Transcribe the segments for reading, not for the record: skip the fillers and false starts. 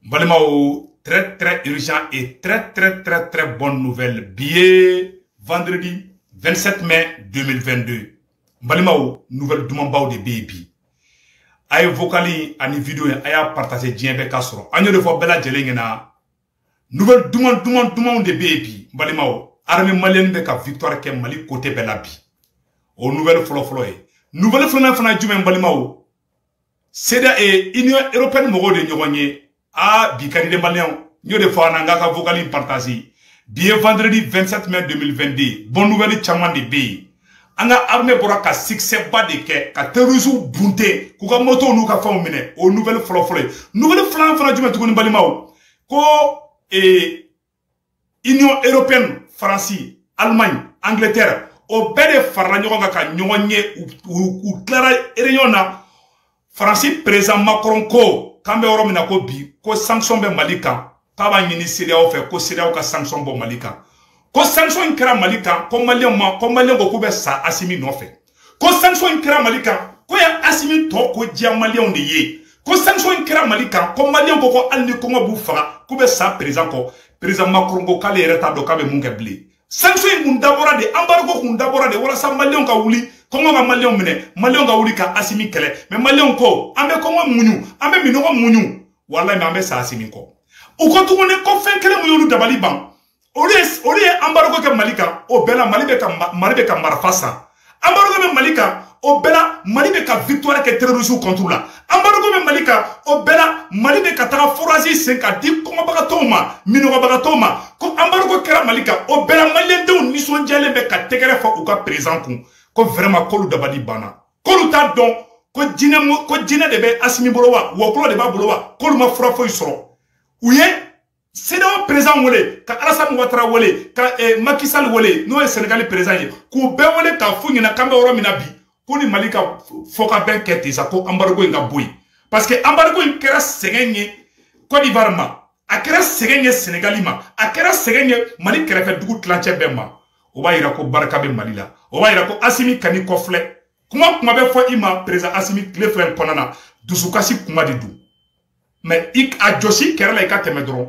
Balimao, très très urgent et très bonne nouvelle. Billet vendredi 27 mai 2022. Balimao, nouvelle dumambao de baby. Aye vocali ani vidéo aya partager djembe kasoro. Anyo de fois bella jelengena. Nouvelle dumand de baby. Balimao, armée malienne de ka victoire ke Mali côté belabi. O nouvelle flo e. Nouvelle fana jumen balimao. Seda e Union européenne mogo de nyogonyé. Ah, bikari de Maliens, nous de fois n'anga vocal partager. Bien vendredi 27 mai 2022, bonne nouvelle chaman de B. Anga armée pour ka succès bas de ke, ka terrorisme bunte, kuka moto nou ka fam mine, o nouvelle flo. Nouvelle flan du metu ni balimao. Ko Union européenne, France, Allemagne, Angleterre, o bede farla nyonga ka nyonye ou clara ereyona. France président Macron ko kambe oro mina ko bi ko sanction be Malika kaba nyini Syria o fe ko Syria o ka sanction bo Malika ko sanction kera Malika ko Malien go kube sa Assimi no fe ko sanction kera Malika ko ya Assimi to ko dia Malien de ye ko sanction kera Malika ko Malien go ko alni ko ngabu fa kube sa président Macron go kale reta do kabe munge bli sanction mundabora de embargo mundabora de wala sa Malien ka wuli Comment va Malien mene? Malien ga wuli ka Assimi kele. Mais Malien ko, ambe kongo munyu, ambe minoko munyu. Wallahi me ambe sa Assimi ko. O ko tu ne ko fen kele munyu dabali ban. Ori ambargo ke Malika, o bela Mali be ka marfasa. Ambargo be Malika, o bela Mali be ka victoire ke terrorisme contre la. Ambargo be Malika, o bela Mali be ka tara forasi senka di kongo bagatoma, minoko bagatoma. Ko ambargo kera Malika, o bela Malien de nisson jale be ka tegere fa ou ka présent kun. Ko vraiment kolu dabadi bana kolu ta don ko jine de be Assimi bolowa wo kolo de ba bolowa kolu ma fura foyi soro uye c'est présent wole ka Alassane Ouattara wole ka Macky Sall wole no e Sénégal présent ye ku be wole ka fu nyina kambe oro mina bi ko ni Malika foka ben kete sa ko embargo nga boy parce que embargo kera segenye Côte d'Ivoire ma akera segenye Sénégal ma akera segenye Mali kera fe dugu tlanche bemma o ba ira ko baraka be Mali la o ba ira ko Assimi kani kofle kuma be fo ima président Assimi cleflen konana dusukasi kuma de du mais ik a josi kera la ka temedron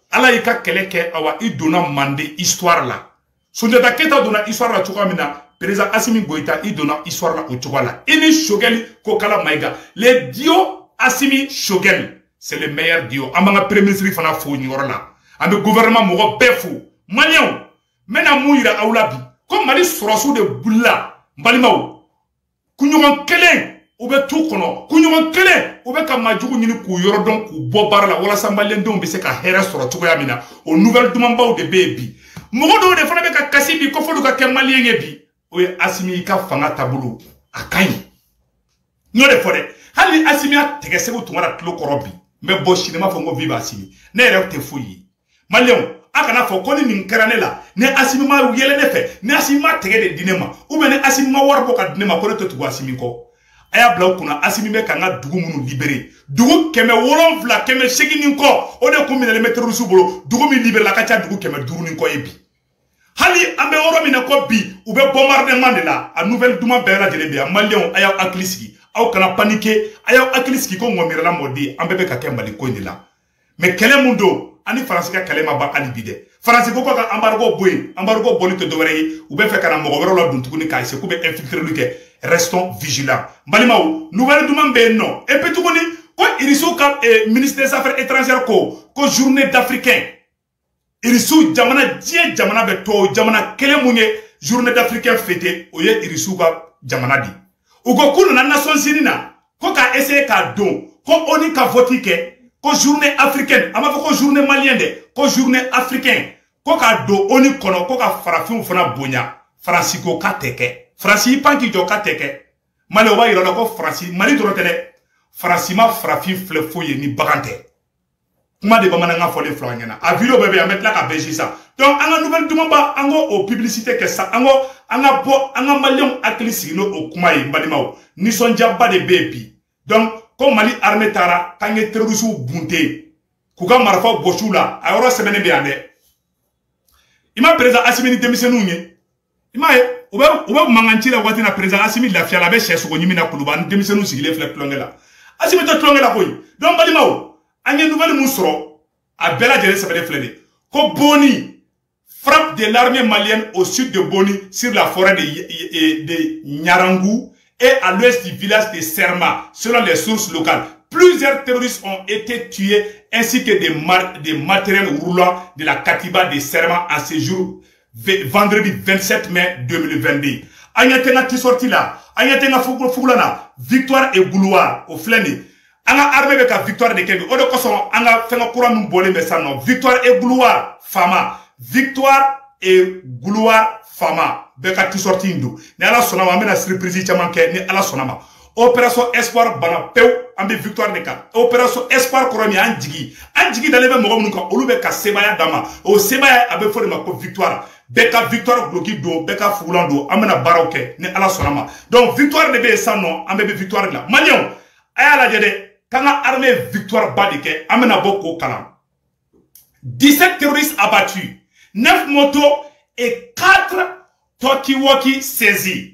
ala ika keleke awa i dona mande histoire la Soundiata Keita dona histoire la chuka mina président Assimi Goïta i dona histoire la o chuka la ini Shogel ko kala maiga les dio Assimi Shogel c'est le meilleur dio amanga premier ministre fana fo ni orala ambe gouvernement mo be fo Malien Mena mouira aulabi. Comme Mali sorosu de bulla. Mbalimao. Kunyuman kelen. Oube tout kono. Kunyuman kelen. Oube ka majugu nini ku yorodon ku bobar la. Wala sa Malien don bise ka here soro chuko yamina. O nouvelle dumambao de baby. Mogo de fana beka kasi bi kofolu ka ke Malien yebi. Oye Assimi ka fanga tabulu. Akayi. Nyode fode. Hali Assimi a tegesegu tumara klo korobi. Me bo shinema fongo viva Assimi. Ne ere te fuyi. Malien. Akana fo koni min kerane la ne Assimi ma yele ne fe ne Assimi ma tege de dinema ou bien ne Assimi ma warbo ka dinema ko to tugo Assimi ko aya bla kuna Assimi be kanga dugu munu libéré dugu keme wolonfla keme segini ko o de ko min le mettre sous bolo dugu mi libéré la kacha dugu keme duru ni ko yebi hali ambe oro mi ne ko bi ou be bombardement de la a nouvelle duma be la jele be Malien aya aklisiki aw kana paniquer aya aklisiki ko ngomira la modi ambe be ka kembali ko ni la mais kele mundo ani France ka kalema ba ali bide France ko ka embargo boli to dowere ou be fe kana mo wero la duntuku ni ka se ko be infiltrer luke restons vigilants balimao nouvelle dumambe non et puis tukuni ko irisu ka ministre des affaires étrangères ko journée d'africain irisu jamana die jamana be to jamana kele munye journée d'africain fêté o ye irisu ka jamana di ugo kunu na Nations Unies na ko ka essayer ka don ko oni ka voti ke ko journée africaine ama ko journée malienne de ko journée africaine ko ka do oni kono ko ka farafin fana bonya franciko ka teke franci panki jo ka teke mali wa ira ko franci mali do tele francima farafin flefoye ni bagante kuma de bamana nga fole flanyana a video bebe amet la ka beji ça donc anga nouvelle dumamba ango o publicité que ça ango anga bo anga malien aklisi no o kuma yi mbalima ni sonja ba de bebi donc comme Mali armée tara kanye terrorisme bunte kuka marfa bochula ayoro semene be ande ima président Assimi ni demisenu nye ima ube manganchira wati na président Assimi la fiala be chesu ko nyimina kuluba ni demisenu sigile flek tlongela Assimi to tlongela koy donc balima Anye nouvelle mousro, à Bella Djele Sabede Flede. Ko Boni frappe de l'armée malienne au sud de Boni sur la forêt de Nyarangou et à l'ouest du village de Serma, selon les sources locales. Plusieurs terroristes ont été tués ainsi que des matériels roulants de la Katiba de Serma à ce jour, vendredi 27 mai 2022. Agnatenga ti sorti là, Agnatenga Fougoulana, victoire et gloire au Fléni. Anga armée avec la victoire de Kébé. Odo koson, anga fenga courant nous bolé mais ça non. Victoire et gloire, fama. Victoire et gloire, fama. Beka ti sorti indou. Ne ala sonama, amena surprise chamanke, ne ala sonama. Opération Espoir bana peu ambe victoire de ka. Opération Espoir koromi anjigi. Anjigi dans les mêmes moments nous olube ka sebaya dama. O sebaya abe fori ma ko victoire. Beka victoire bloqué do, beka foulando, amena baroke, ne ala sonama. Donc victoire de be ça non, ambe victoire là. Manion, aya la jede, quand la armée victoire badike, amena boko kalam. 17 terroristes abattus, 9 motos et 4 Tokiwoki saisis.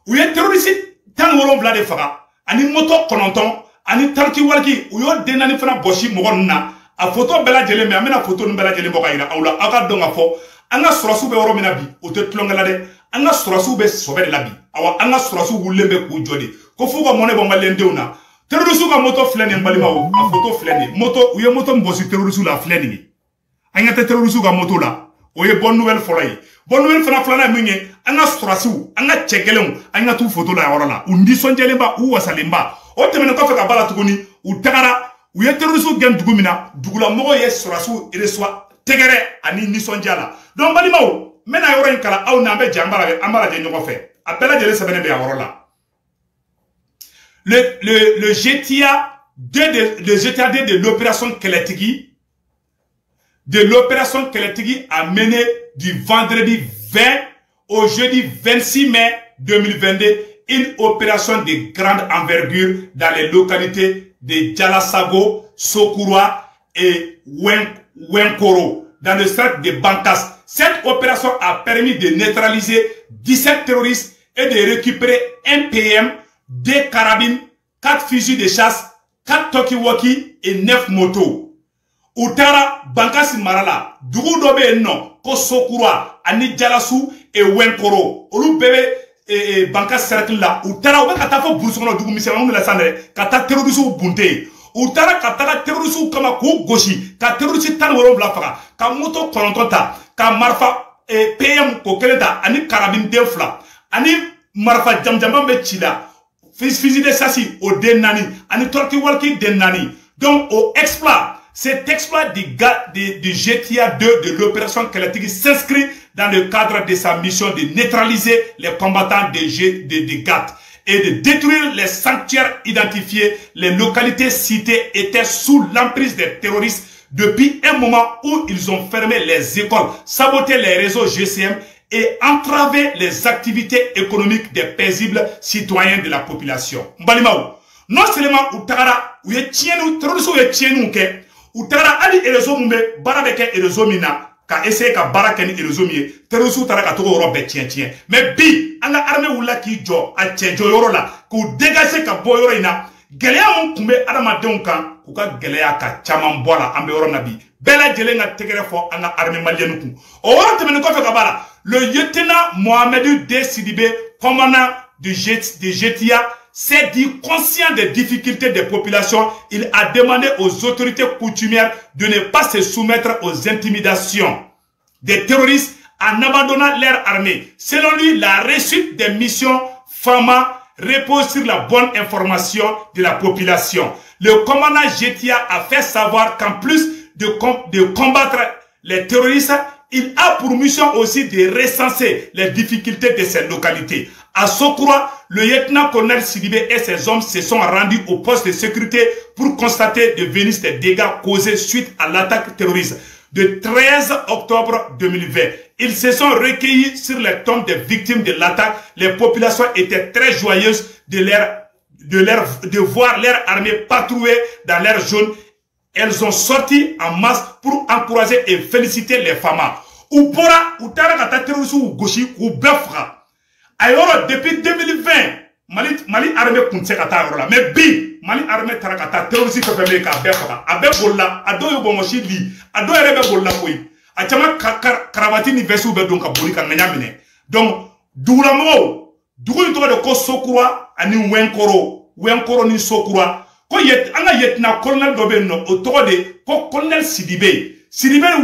Où y a terroristes tan wolon vla de faga ani moto kononton ani tarki walki uyo denani fana boshi mogonna a photo bela jele me amena photo no bela jele boka ira awla aka donga fo anga surasu be woro mina bi o te tlongala de anga surasu be sobe de labi awa anga surasu wulembe ku jodi ko fuko mone bo malende una terrorisu ka moto flene mbalima o a photo flene moto uye moto mbosi terrorisu la flene ni anga te terrorisu ka moto la oye bonne nouvelle folay bonne nouvelle fana flana minge anga strasiu anga chekelon anga tu photo la yorala undi sonjelemba u wasalemba o temene ko fe ka bala tuguni u tagara u ye terrorisu gen dugumina dugula mogo ye strasiu reçoit tegere ani ni sonjala donc balimaw mena yoro en kala aw na be jambara be amara je nyoko fe appela jele sebene be yorala le GTA de l'opération Keletigi a mené du vendredi 20 au jeudi 26 mai 2022 une opération de grande envergure dans les localités de Djalasago, Sokura et Wenkoro, dans le cercle de Bankas. Cette opération a permis de neutraliser 17 terroristes et de récupérer un PM, 2 carabines, 4 fusils de chasse, 4 Tokiwoki et 9 motos. Utara Bankasi Marala, Dugu dobe no, ko Sokura, ani Djalasu et Wenkoro. Olu bebe Bankas cercle la, Utara oba katafo bursukono dugu misema la sandre, kata terrorisu bunte. Utara kataka terrorisu kama ku goshi, ka terrorisu tan woro blafaka, ka moto konontota, ka marfa PM ko keleta, ani karabine defla, ani marfa jamjambambe chila, fusil de sassi au denani, ani torki walki denani. Donc au exploit. Cet exploit du GTA 2 de l'opération Keletigi s'inscrit dans le cadre de sa mission de neutraliser les combattants de GAT et de détruire les sanctuaires identifiés. Les localités citées étaient sous l'emprise des terroristes depuis un moment où ils ont fermé les écoles, saboté les réseaux GCM et entravé les activités économiques des paisibles citoyens de la population. Mbalimaou, non seulement Utara, où est tienu, terroristes où est tienu, Utara ali erezo mumbe bara beke erezo mina ka essayer ka bara ken erezo mie terroristes utara ka togo robe tien mais bi anga armée wula ki jo a tiejo yoro la ku dégager ka bo yoro ina geleya mun kumbe adama den kan ku ka geleya ka chaman bola ambe yoro nabi bela jele nga tegere fo anga armée malienne ku o woro temene ko fe ka bara le lieutenant Mohamedou D Sidibé commandant de GTA s'est dit conscient des difficultés des populations. Il a demandé aux autorités coutumières de ne pas se soumettre aux intimidations des terroristes en abandonnant leur armée. Selon lui, la réussite des missions FAMA repose sur la bonne information de la population. Le commandant GTA a fait savoir qu'en plus de combattre les terroristes, il a pour mission aussi de recenser les difficultés de ces localités. À Sokura, le lieutenant-colonel Sidibé et ses hommes se sont rendus au poste de sécurité pour constater de venir des dégâts causés suite à l'attaque terroriste de 13 octobre 2020. Ils se sont recueillis sur les tombes des victimes de l'attaque. Les populations étaient très joyeuses de voir leur armée patrouiller dans leur zone. Elles ont sorti en masse pour encourager et féliciter les femmes. Upora, utara kata terroristes ou goshi ou befra. Alors, depuis 2020, Mali armée kuntse ka taa yɔrɔ la mais bi Mali armée taara ka taa terroriste fɛn fɛn bɛ yen k'a bɛɛ faga a bɛɛ bolila a dɔw ye bɔnmɔsi li a dɔw yɛrɛ bɛ bolila koyi a caman karavati ni vɛsiw bɛ don ka boli ka ŋaɲa minɛ donc dugulamɔgɔw dugu in tɔgɔ de ko Sokura ani Wɛnkɔrɔ ni Sokura ko an ka lieutenant colonel dɔ bɛ yen nɔ o tɔgɔ de ko colonel Sidibe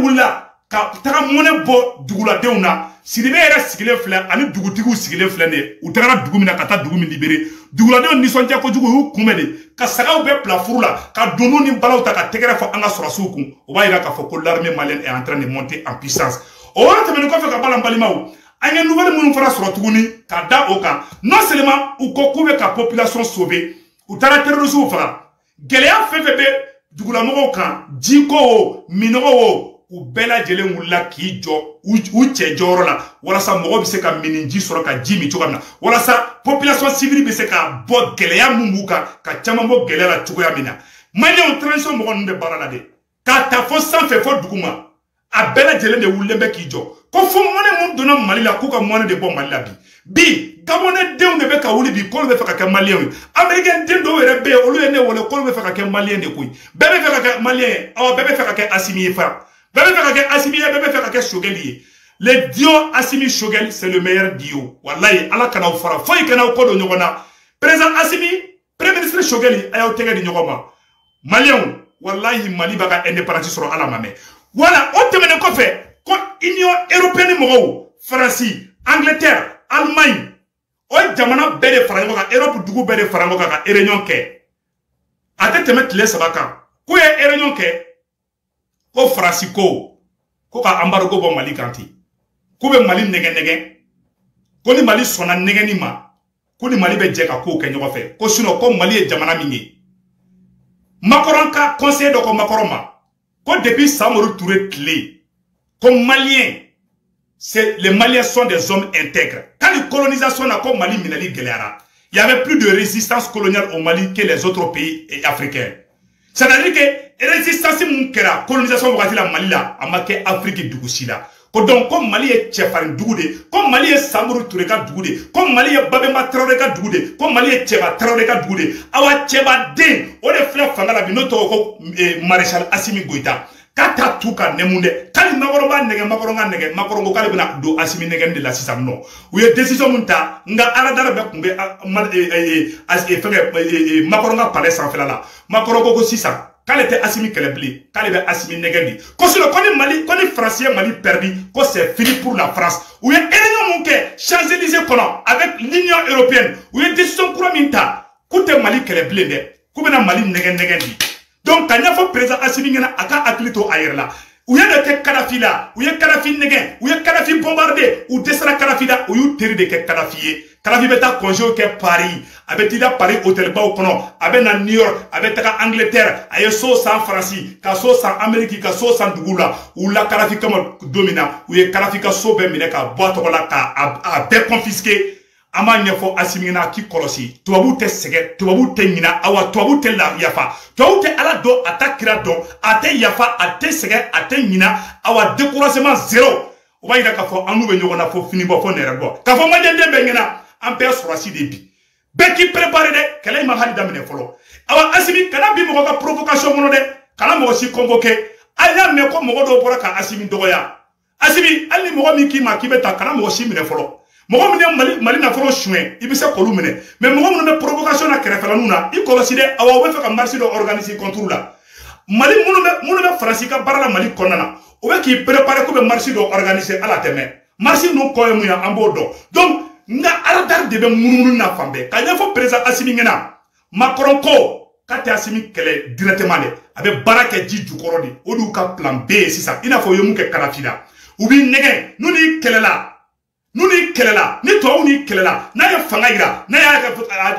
wulila ka taga mɔnɛ bɔ duguladenw na Sidibe yɛrɛ sigilen filɛ ani dugutigiw sigilen filɛ de u tagara dugu min na ka taa dugu min libéré duguladenw nisɔndiya kojugu u y'u kunbɛn de ka sagaw bɛɛ bila furu la ka donu ni balaw ta ka tɛgɛrɛ fɔ an ka sɔrɔsiw kun o b'a yira k'a fɔ ko l'armée malienne est en train de monter en puissance o yɔrɔ tɛmɛnen kɔfɛ ka bɔ la n balimaw an ye nouvelle minnu fana sɔrɔ tuguni ka da o kan non seulement u ko k'u bɛ ka population sauver u taara terrorisiw faga gɛlɛya fɛn fɛn bɛ dugulamɔgɔw kan jiko o minɔgɔ o u bɛɛ lajɛlen wulila k'i jɔ u cɛ jɔyɔrɔ la walasa mɔgɔ bɛ se ka minin ji sɔrɔ ka ji min cogoya min na walasa population civile bɛ se ka bɔ gɛlɛya mun b'u kan ka caman bɔ gɛlɛya la cogoya min na maliyɛnw transition mɔgɔ ninnu bɛ baara la de k'a ta fɔ sanfɛ fɔ dugu ma a bɛɛ lajɛlen de wulilen bɛ k'i jɔ ko fo mɔnɛ mun donna Mali la k'u ka mɔnɛ de bɔ Mali la bi Gabonais denw de bɛ ka wuli bi k'olu bɛ fɛ ka kɛ maliyɛnw ye Américain den dɔw yɛrɛ bɛ yen olu ye ne wele k'olu bɛ fɛ ka kɛ maliyɛn de koyi bɛɛ bɛ fɛ ka kɛ maliyɛn ye awɔ bɛɛ bɛ fɛ ka kɛ Assimi ye fa bɛɛ bɛ fɛ ka kɛ Assimi ye bɛɛ bɛ fɛ ka kɛ Shogeli ye le dio Assimi Shogeli c'est le meilleur dio wallahi ala kana aw fara foyi kana aw kɔ don ɲɔgɔn na président Assimi premier ministre Shogeli a y'aw tɛgɛ di ɲɔgɔn ma maliyɛnw wallahi Mali b'a ka indépendance sɔrɔ ala ma mɛn voilà o tɛmɛnen kɔfɛ ko Union européenne mɔgɔw France Angleterre Allemagne o jamana bɛɛ de fara ɲɔgɔn kan Europe dugu bɛɛ de fara ɲɔgɔn kan ka réunion kɛ a tɛ tɛmɛ tile 3 kan k'u ye réunion kɛ ko France ko ka embargo bɔ Mali kan ten k'u bɛ Mali nɛgɛ ko ni Mali sɔnna nɛgɛni ma ko ni Mali bɛ jɛ ka kow kɛ ɲɔgɔn fɛ ko sinon ko Mali ye jamana min ye Macron ka conseiller dɔ ko Macron ma ko depuis Samori Touré tile ko Malien les Maliens sont des hommes intègres. Quand la colonisation a comme Mali minali gɛlɛyara, il y avait plus de résistance coloniale au Mali que les autres pays africains. C'est-à-dire que résistance mun kɛra colonisation wagati la Mali la a ma kɛ Afrique dugu si la. Ko donc ko Mali ye cɛfarin dugu de, ko Mali ye Samori Touré ka dugu de, ko Mali ye Babemba Traoré ka dugu de, ko Mali ye Cɛba Traoré ka dugu de. Awa Cɛba den o de filɛ fanga la bi n'o tɔgɔ ko Maréchal Assimi Goïta. Kata tu ka nemunde kali Macron ba nɛgɛ Macron ka nɛgɛ Macron ko k'ale bɛna don Assimi nɛgɛni de la sisan nɔ u ye décision mun ta nka aladara bɛɛ kun bɛ fɛngɛ Macron ka palais sanfɛla la Macron ko sisan k'ale tɛ Assimi kɛlɛ bilen k'ale bɛ Assimi nɛgɛni ko sinon ko ni France ye Mali perdu ko c'est fini pour la France u ye réunion mun kɛ Champs-Élysées kɔnɔ avec l'Union européenne u ye décision kura min ta k'u tɛ Mali kɛlɛ bilen dɛ k'u bɛna Mali nɛgɛni donc quand il y a président Assimi Ngena aka aklito ayer la ou y a de Kadhafi là ou y a Kadhafi negen ou y a Kadhafi bombardé ou descend Kadhafi là ou y a de Kadhafi Kadhafi beta congé au Paris avec tida Paris hôtel ba au kono avec na New York avec ta Angleterre aye so sans France ka so sans Amérique ka so sans dugula ou la Kadhafi comme domina ou y a Kadhafi ka so be mine ka boîte la ka a déconfisqué ama ɲɛfɔ Assimi Ngena ki kɔlɔsi tubabu tɛ sɛgɛ tubabu tɛ ɲina awa tubabu tɛ yafa tubabu tɛ ala dɔn a tɛ kira dɔn a tɛ yafa a tɛ sɛgɛ a tɛ ɲina awa découragement zéro o b'a yira k'a fɔ an n'u bɛ ɲɔgɔn na fo fini bɔ fo nɛrɛ bɔ k'a fɔ maliyɛnden bɛɛ ɲɛna an bɛɛ sɔrɔsi de bi bɛɛ k'i préparé dɛ kɛlɛ in ma hali daminɛ fɔlɔ awa Assimi kana bi mɔgɔ ka provocation kɔnɔ dɛ kana mɔgɔ si convoqué a y'a mɛn ko mɔgɔ dɔw bɔra ka Assimi dɔgɔya Assimi hali ni mɔgɔ min k'i ma k'i bɛ taa kana mɔgɔ si minɛ fɔlɔ mɔgɔ min Mali nafolo suɲɛ i bɛ se k'olu minɛ mais mɔgɔ minnu bɛ provocation na kɛrɛfɛlaniw na i kɔlɔsi dɛ awa u bɛ fɛ ka marche dɔ organiser contre la Mali minnu bɛ Faransi ka baara la Mali kɔnɔna na o bɛ k'i préparer k'u bɛ marche dɔ organiser ala tɛmɛ marche ninnu kɔ ye mun ye an b'o dɔn donc nka aladari de bɛ munumunu na fan bɛɛ ka ɲɛfɔ président Assimi Ngena Macron ko k'a tɛ Assimi kɛlɛ directement dɛ a bɛ baara kɛ ji jukɔrɔ de o de y'u ka plan B ye sisan i n'a fɔ u ye mun kɛ Kadhafi la u b'i nɛgɛn n'u n'i kɛlɛla ni kɛlɛla ni tubabu ni kɛlɛla n'a ye fanga yira n'a y'a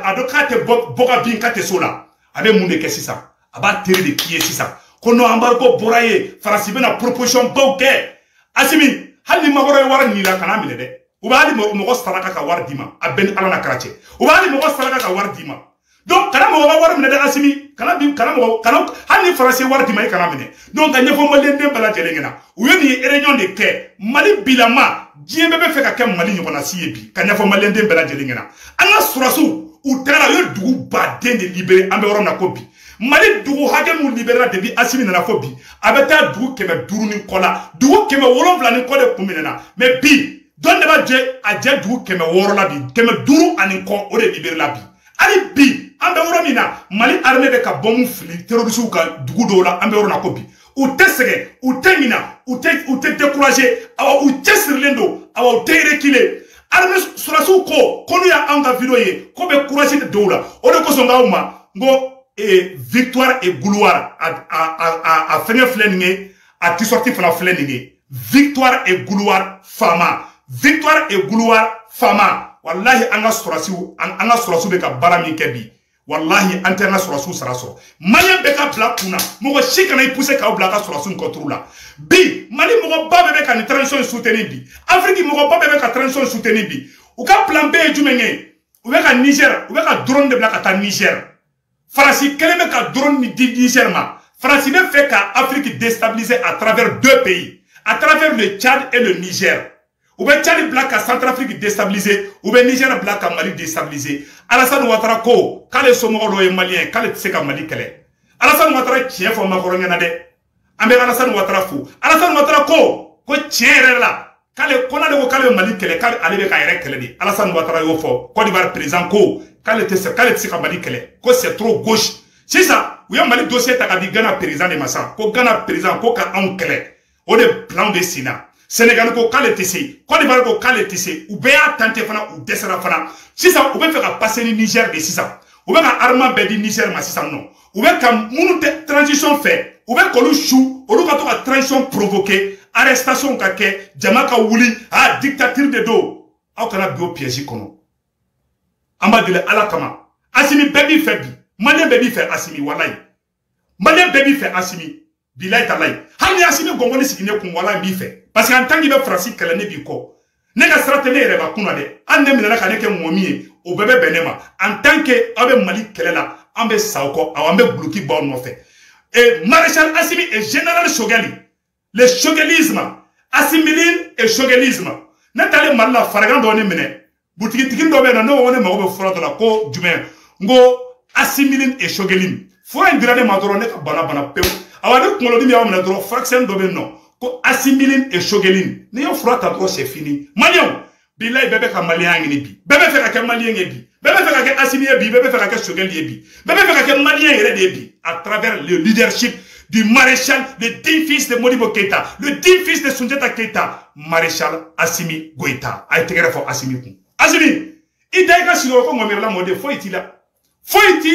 a dɔn k'a tɛ bɔ ka bin k'a tɛ so la a bɛ mun de kɛ sisan a b'a teri de k'i ye sisan ko non embargo bɔra ye Faransi bɛna proposition baw kɛ Assimi hali ni Macron ye wari nin la kana minɛ dɛ u bɛ hali mɔgɔ saraka ka wari d'i ma a bɛɛ ni ala na kɛra cɛ u bɛ hali mɔgɔ saraka ka wari d'i ma donc kana mɔgɔ ka wari minɛ dɛ Assimi kana hali ni Faransi ye wari d'i ma i kana minɛ donc ka ɲɛfɔ maliyɛnden bɛɛ lajɛlen ɲɛna u ye nin réunion de kɛ Mali bilama diɲɛ bɛɛ bɛ fɛ ka kɛ Mali ɲɔgɔnna si ye bi ka ɲɛfɔ maliyɛnden bɛɛ lajɛlen ɲɛna an ka surasiw u tagala yo dugu baden de libéré an bɛ yɔrɔ min na ko bi Mali dugu hakɛ mun libéré depuis Assimi nana fo bi a bɛ taa dugu 500 ni kɔ la dugu 700 ni kɔ de kun minɛna mais bi don de b'a jɛ a jɛ dugu 600 la bi 500 ani kɔ o de libéré la bi hali bi an bɛ yɔrɔ min na Mali armée bɛ ka bombe fili terroristes ka dugu dɔw la an bɛ yɔrɔ na ko bi u tɛ sɛgɛn u tɛ ɲina u tɛ décourager awa u cɛsirilen don awa u tɛ reculer armée sɔrɔsiw ko n'u y'an ka vidéo ye ko bɛ courage de dɔw la o de kosɔn k'aw ma n ko victoire et gloire a fɛngɛ filɛ nin ye a t-shirt fana filɛ nin ye victoire et gloire fama victoire et gloire fama wallahi an ka sɔrɔsiw bɛ ka baara min kɛ bi wallahi an tɛ an ka sɔrɔsiw sara sɔrɔ maliyɛn bɛ ka bila kunna mɔgɔ si kana i pousser k'aw bila ka sɔrɔsiw kɔturu la bi Mali mɔgɔ ba bɛɛ bɛ ka nin transition soutenir bi Afrique mɔgɔ ba bɛɛ bɛ ka transition soutenir bi u ka plan B ye jumɛn ye u bɛ ka Niger u bɛ ka drone de bila ka taa Niger Faransi kelen bɛ ka drone di Niger ma Faransi bɛ fɛ ka Afrique déstabiliser à travers 2 pays à travers le Tchad et le Niger ou bien Tchad bila ka Centrafrique déstabiliser ou bien Niger bila ka Mali déstabiliser Alassane Ouattara ko k'ale somɔgɔ dɔ ye malien k'ale tɛ se ka Mali kɛlɛ Alassane Ouattara tiɲɛ fɔ Macron ɲɛna dɛ an bɛ Alassane Ouattara fo Alassane Ouattara ko tiɲɛ yɛrɛ la k'ale ko n'ale ko k'ale bɛ Mali kɛlɛ k'ale bɛ ka yɛrɛ kɛlɛ de Alassane Ouattara y'o fɔ Côte d'Ivoire président ko k'ale tɛ se ka Mali kɛlɛ ko c'est trop gauche sisan u ye Mali dossier ta ka di Ghana président de ma sisan ko Ghana président ko ka anw kɛlɛ o de plan de senna Sénégal ko k'ale tɛ se Côte d'Ivoire ko k'ale tɛ se u bɛɛ y'a tenté fana u dɛsɛra fana sisan u bɛ fɛ ka passer ni Niger de sisan u bɛ ka armement bɛɛ di Niger ma sisan nɔ u bɛ ka minnu tɛ transition fɛ u bɛ k'olu su olu ka to ka transition provoquer arrestation ka kɛ jama ka wuli dictature de don aw kana bi o piège kɔnɔ an b'a deli Ala kama Assimi bɛɛ b'i fɛ bi Malien bɛɛ b'i fɛ Assimi walayi Malien bɛɛ b'i fɛ Assimi bilayi talayi hali ni Assimi gɔngɔni sigi ne kun walayi n b'i fɛ parce que en tant qu'il bɛ Faransi kɛlɛ ne b'i kɔ ne ka sira tɛ ne yɛrɛ ba kunna dɛ hali ne minɛna ka ne kɛ mɔgɔ min ye o bɛɛ bɛ bɛn ne ma en tant que aw bɛ Mali kɛlɛ la an bɛ sa aw kɔ aw an bɛ guloki bɔ aw nɔfɛ et maréchal Assimi et général Chogueli le choguelisme Assimiline et choguelisme ne taalen Mali la farigan dɔ ne minɛ butigitigi dɔ bɛ yen nɔ ne ko ne mago bɛ fura dɔ la ko jumɛn n ko Assimiline et choguelisme fura in dira ne ma dɔrɔn ne ka bana pewu awa ne kunkolodimi y'aw minɛ dɔrɔn furakisɛnin dɔ bɛ yen nɔ ko Assimiline et choguelisme n'i ye fura ta dɔrɔn c'est fini maliyɛnw bilayi bɛɛ bɛ ka maliyɛn ɲini bi bɛɛ bɛ fɛ ka kɛ maliyɛn ye bi bɛɛ bɛ fɛ ka kɛ Assimi ye bi bɛɛ bɛ fɛ ka kɛ Chogueli ye bi bɛɛ bɛ fɛ ka kɛ maliyɛn yɛrɛ de ye bi à travers le leadership du maréchal le digne fils de Modibo Keïta le digne fils de Soundiata Keïta maréchal Assimi Goïta a ye tɛgɛrɛ fɔ Assimi kun Assimi i da i ka sigiyɔrɔ ko ŋɔmɛrɛla mɔden foyi t'i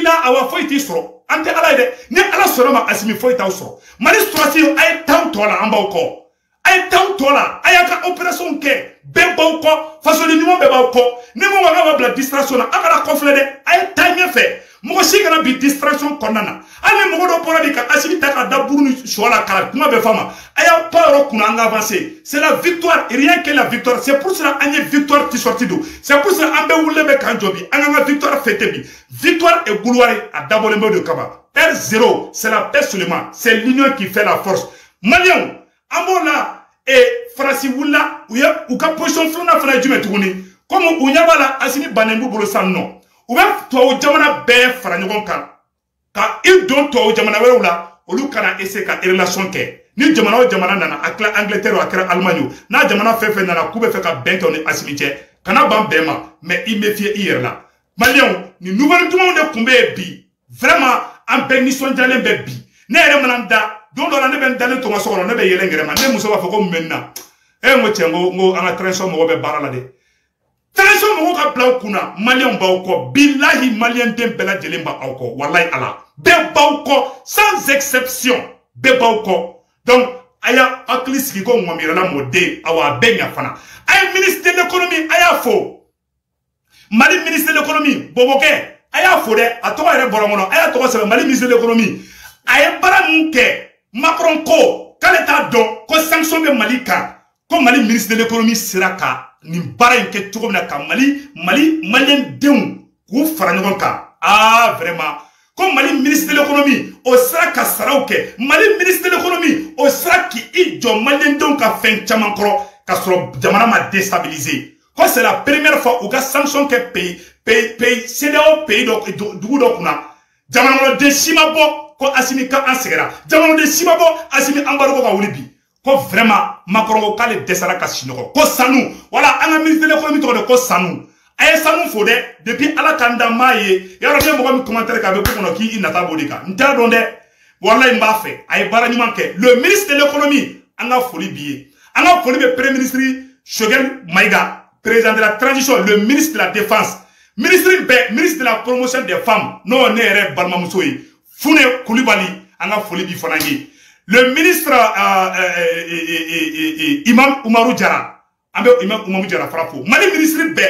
la awa foyi t'i sɔrɔ an tɛ Ala ye dɛ ni Ala sɔnna ma Assimi foyi t'aw sɔrɔ Mali sɔrɔsi a ye taw tɔ la an b'aw kɔ a ye taw tɔ la a y'a ka opération kɛ bɛɛ b'aw kɔ fasoden ɲuman bɛɛ b'aw kɔ ni mun ka b'a bila distraction na a kana kɔfilɛ dɛ a ye taa ɲɛfɛ mɔgɔ si kana bi distraction kɔnɔna na hali ni mɔgɔ dɔ bɔra de ka Assimi ta ka da buru ni sɔ la kala kuma bɛ f'a ma a y'a pas yɔrɔ kunna an ka avancer c'est la victoire rien que la victoire c'est pour cela an ye victoire t-shirt don c'est pour cela an bɛɛ wulilen bɛ k'an jɔ bi an k'an ka victoire fêter bi victoire et gloire a dabɔlen bɛ de kama R0 c'est la paix seulement c'est l'union qui fait la force maliyɛnw an b'o la Faransi wulila u ka position filanan fana ye jumɛn tuguni comme u ɲɛ b'a la Assimi bannen b'u bolo sisan nɔ u bɛ tubabu jamana bɛɛ fara ɲɔgɔn kan ka i don tubabu jamana wɛrɛw la olu kana essayer ka relation kɛ ni jamana o jamana nana a kɛra Angleterre a kɛra Allemagne o n'a jamana fɛn fɛn nana k'u bɛ fɛ ka bɛn kɛ o ni Assimi cɛ kana ban bɛn ma mais i méfier i yɛrɛ la maliyɛnw ni nouvelle dumanw de tun bɛ yen bi vraiment an bɛɛ nisɔndiyalen bɛ bi ne yɛrɛ mana n da don dɔ la ne bɛ n dalen to n ka so kɔnɔ ne bɛ yɛlɛ n yɛrɛ ma ne muso b'a fɔ ko mun bɛ n na n ko cɛ n ko an ka transition mɔgɔw bɛ baara la dɛ transition mɔgɔw ka bila aw kunna maliyɛnw b'aw kɔ bilahi maliyɛn den bɛɛ lajɛlen b'aw kɔ walayi ala bɛɛ b'aw kɔ sans exception bɛɛ b'aw kɔ donc a y'a hakili sigi ko ŋɔmiyɛrɛla mɔden awa a bɛɛ ɲa fana a ye ministre de l'économie a y'a fo Mali ministre de l'économie Bobokɛ a y'a fo dɛ a tɔgɔ yɛrɛ bɔra n kɔnɔ a y'a tɔgɔ sɛbɛn Mali ministre de l'économie a ye baara min kɛ Macron ko k'ale t'a dɔn ko sanction bɛ Mali kan ko Mali ministre de l'économie sera ka nin baara in kɛ cogo min na ka Mali maliyɛn denw k'u fara ɲɔgɔn kan vraiment ko Mali ministre de l'économie o sera ka saraw kɛ Mali ministre de l'économie o sera k'i jɔ maliyɛn denw ka fɛn caman kɔrɔ ka sɔrɔ jamana ma déstabiliser Quand c'est la première fois où il y a sanction que pays, CDAO, pays d'Oukuna, Jamano de Simabo, ko Asimi ka Ansegera, Jamano de Simabo, Asimi Ambaruko ka Ulibi. Ko vraiment, Macron ka le desara ka Sinoko. Ko Sanu, voilà, un ministre de l'économie de Ko Sanu. Aye Sanu Fode, depuis Alakanda Maye, y'a rien de commentaire qu'avec vous qui n'ata bodika. N'ta donde, voilà, il m'a fait. Aye barani manque. Le ministre de l'économie, en a folie billet. En a folie le premier ministre, Shogel Maïga. Président de la transition, le ministre de la défense, ministre de la promotion des femmes, non, n'est Barma Moussoui, Foune Koulibaly, Anga Folibi Fonangi, le ministre Imam Oumarou Diara, Imam Oumarou Diara Frapo, Mali ministre B,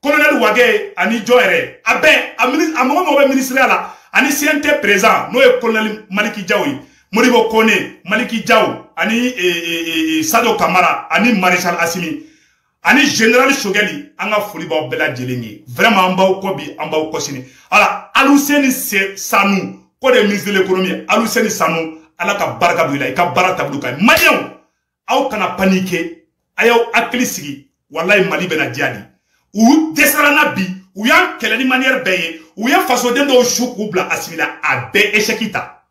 colonel Wagé, Ani Joere, Abe, ministre là, Ani CNT présent, non, colonel Maliki Djaoui, Moribo Kone, Maliki Djaou, Ani Sado Kamara, Ani Maréchal Assimi, Ani général Shogeli, anga foli ba bela jelengi. Vraiment amba kobi, amba kosini. Alors, Aluseni Sanu, ko de ministre de l'économie, Aluseni Sanu, ala ka baraka buila, ka baraka buka. Malion, aw kana paniquer, ayaw akili sigi, wallahi Mali bena diadi. Ou desarana bi, ou yan kelani manière beye, ou yan façon de chouk ou bla asimila, abe echekita.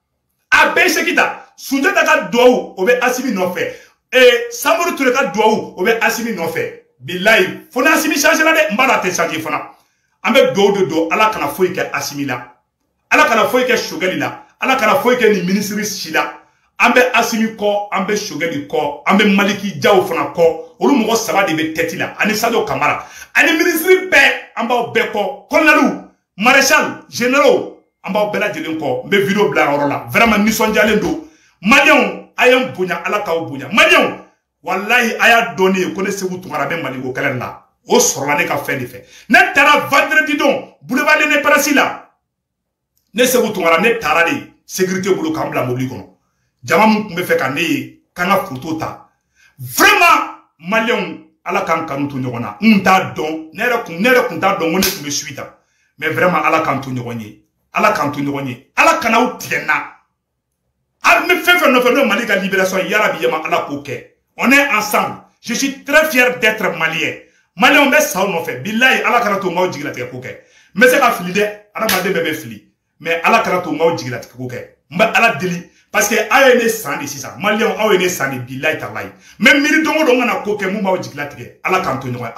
Abe echekita. Soudjata ka doou, obe asimi no fait. Et Samourou Touré ka doou, obe asimi no fait. Billahi, fona asimi changer la de, mbara te changer fona. Ambe do, ala kana foyi ke asimi la. Ala kana foyi ke Shogeli la. Ala kana foyi ke ni ministre Shila. Ambe asimi ko, ambe Shogeli ko, ambe Maliki Djaou fona ko. Olu moko saba de be teti la. Ani Sadio Kamara. Ani ministre be, amba be ko. Kolonelu, maréchal, généraux, amba bela jelen ko. Mbe video bla orola. Vraiment nisondialen do. Malion, ayam bunya, ala ka bunya. Malion, wallahi aya donné ko ne segu tungara be Maliko kelen la. O sorla ne ka fɛn de fɛ. Ne taara vendredi don boulevard de Néparasi la. Ne segu tungara ne taara de sécurité bolo kan bila mobili kɔnɔ. Jama mun kun bɛ fɛ ka ne ye kan ka photo ta. Vraiment Maliens ala kan kanu to ɲɔgɔn na. N t'a dɔn ne yɛrɛ kun t'a dɔn ko ne tun bɛ suite ta. Mais vraiment ala kan to ɲɔgɔn ye. Ala kan to ɲɔgɔn ye. Ala kana'w tigɛ n na. Me fɛn fɛn nɔfɛ n'o Mali ka libération yarabi yama ala k'o kɛ. On est ensemble. Je suis très fier d'être malien. Malien on bɛ sa o nɔfɛ. Billahi ala kana to n'aw jigilatigɛ ko kɛ. N bɛ se ka fili dɛ. Adamaden bɛɛ bɛ fili. Mais ala kana to n'aw jigilatigɛ ko kɛ. N bɛ ala deli. Parce que aw ye ne san de sisan. Malien aw ye ne san de billahi talahi. Mais miiri don o don n kana ko kɛ mun b'aw jigilatigɛ. Ala k'an to ɲɔgɔn ye.